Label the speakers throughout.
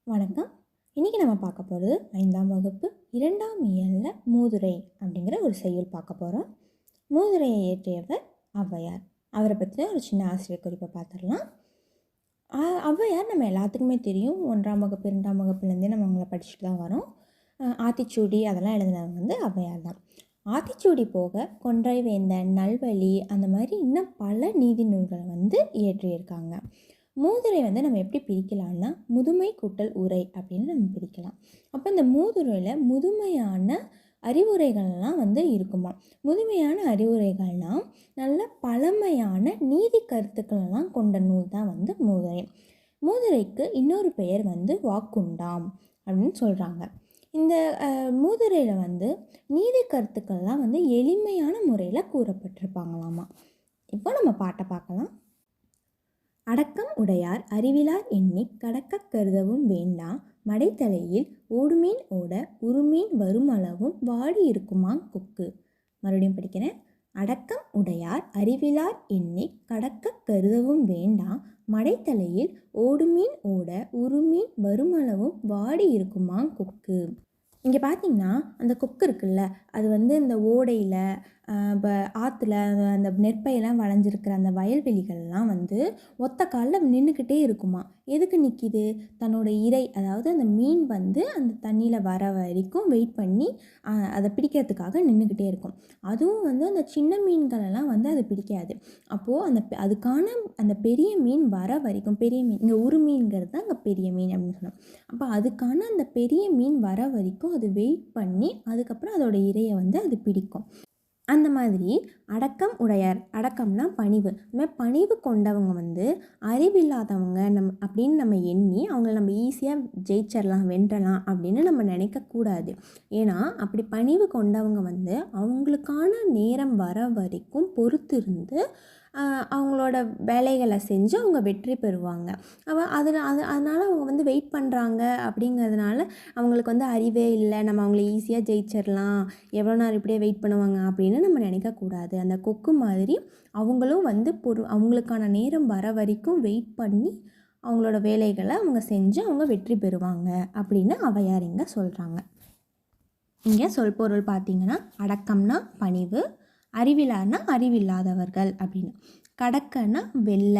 Speaker 1: வணக்கம். இன்றைக்கி நம்ம பார்க்க போகிறது 5ஆம் வகுப்பு 2ஆம் இயலில் மூதுரை அப்படிங்கிற ஒரு செய்யுள் பார்க்க போகிறோம். மூதுரையை இயற்றியவர் ஔவையார். அவரை பற்றின ஒரு சின்ன ஆசிரியர் குறிப்பை பார்த்துடலாம். ஔவையார் நம்ம எல்லாத்துக்குமே தெரியும். 1ஆம் வகுப்பு 2ஆம் வகுப்புலேருந்தே நம்ம அவங்கள படிச்சுட்டு தான் வரோம். ஆத்திச்சூடி அதெல்லாம் எழுதினவங்க ஔவையார் தான். ஆத்திச்சூடி போக கொன்றை வேந்தன், நல்வழி, அந்த மாதிரி இன்னும் பல நீதி நூல்களை இயற்றியிருக்காங்க. மூதுரை நம்ம எப்படி பிரிக்கலாம்னா முதுமை கூட்டல் உரை அப்படின்னு நம்ம பிரிக்கலாம். அப்போ இந்த மூதுரையில் முதுமையான அறிவுரைகள்லாம் இருக்குமா. முதுமையான அறிவுரைகள்னால் நல்ல பழமையான நீதி கருத்துக்கள்லாம் கொண்ட நூல் தான் மூதுரை. மூதுரைக்கு இன்னொரு பெயர் வாக்குண்டாம் அப்படின்னு சொல்கிறாங்க. இந்த மூதுரையில் நீதி கருத்துக்கள்லாம் எளிமையான முறையில் கூறப்பட்டிருப்பாங்களாமா. இப்போ நம்ம பாட்டை பார்க்கலாம். அடக்கம் உடையார் அறிவிலார் எண்ணிக் கடக்கக் கருதவும் வேண்டா மடைத்தலையில் ஓடுமீன் ஓட உருமீன் வருமளவும் வாடி இருக்குமாங் கொக்கு. மறுபடியும் படிக்கிறேன். அடக்கம் உடையார் அறிவிலார் எண்ணிக் கடக்கக் கருதவும் வேண்டா மடைத்தலையில் ஓடுமீன் ஓட உருமீன் வருமளவும் வாடி இருக்குமாங் கொக்கு. இங்கே பார்த்தீங்கன்னா அந்த கொக்கு இருக்குல்ல, அது இந்த ஓடையில் இப்போ ஆற்றுல அந்த நெற்பையெல்லாம் வளைஞ்சிருக்கிற அந்த வயல்வெளிகள்லாம் ஒத்த காலில் நின்றுக்கிட்டே இருக்குமா. எதுக்கு நிற்கிது? தன்னோட இரை, அதாவது அந்த மீன் அந்த தண்ணியில் வர வரைக்கும் வெயிட் பண்ணி அதை பிடிக்கிறதுக்காக நின்றுக்கிட்டே இருக்கும். அதுவும் அந்த சின்ன மீன்களெல்லாம் அது பிடிக்காது. அப்போது அதுக்கான அந்த பெரிய மீன் வர வரைக்கும், பெரிய மீன் இங்கே உரு மீன்கிறது தான் அங்கே பெரிய மீன் அப்படின்னு சொன்னோம். அப்போ அதுக்கான அந்த பெரிய மீன் வர வரைக்கும் அது வெயிட் பண்ணி அதுக்கப்புறம் அதோட இரையை அது பிடிக்கும். அந்த மாதிரி அடக்கம் உடையார், அடக்கம்னா பணிவு. அந்த மாதிரி பணிவு கொண்டவங்க அறிவில்லாதவங்க அப்படின்னு நம்ம எண்ணி அவங்கள நம்ம ஈஸியாக ஜெயிச்சிடலாம், வென்றலாம் அப்படின்னு நம்ம நினைக்கக்கூடாது. ஏன்னா அப்படி பணிவு கொண்டவங்க அவங்களுக்கான நேரம் வர வரைக்கும் பொறுத்திருந்து அவங்களோட வேலைகளை செஞ்சு அவங்க வெற்றி பெறுவாங்க. அதனால் அவங்க வெயிட் பண்ணுறாங்க. அப்படிங்கிறதுனால அவங்களுக்கு அறிவே இல்லை, நம்ம அவங்கள ஈஸியாக ஜெயிச்சிடலாம், எவ்வளோ நேரம் இப்படியே வெயிட் பண்ணுவாங்க அப்படின்னு நம்ம நினைக்கக்கூடாது. அந்த கொக்கு மாதிரி அவங்களும் அவங்களுக்கான நேரம் வர வரைக்கும் வெயிட் பண்ணி அவங்களோட வேலைகளை அவங்க செஞ்சு அவங்க வெற்றி பெறுவாங்க அப்படின்னு ஔவையார் இங்கே சொல்கிறாங்க. இங்கே சொல்பொருள் பார்த்திங்கன்னா அடக்கம்னா பணிவு, அறிவிலார்னா அறிவில்லாதவர்கள் அப்படின்னு, கடக்கன்னா வெல்ல,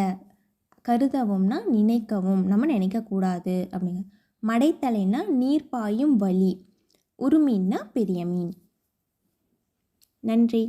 Speaker 1: கருதவும்னா நினைக்கவும், நம்ம நினைக்கக்கூடாது அப்படிங்க, மடைத்தலைன்னா நீர் பாயும் வழி, உருமீன்னா பெரிய மீன். நன்றி.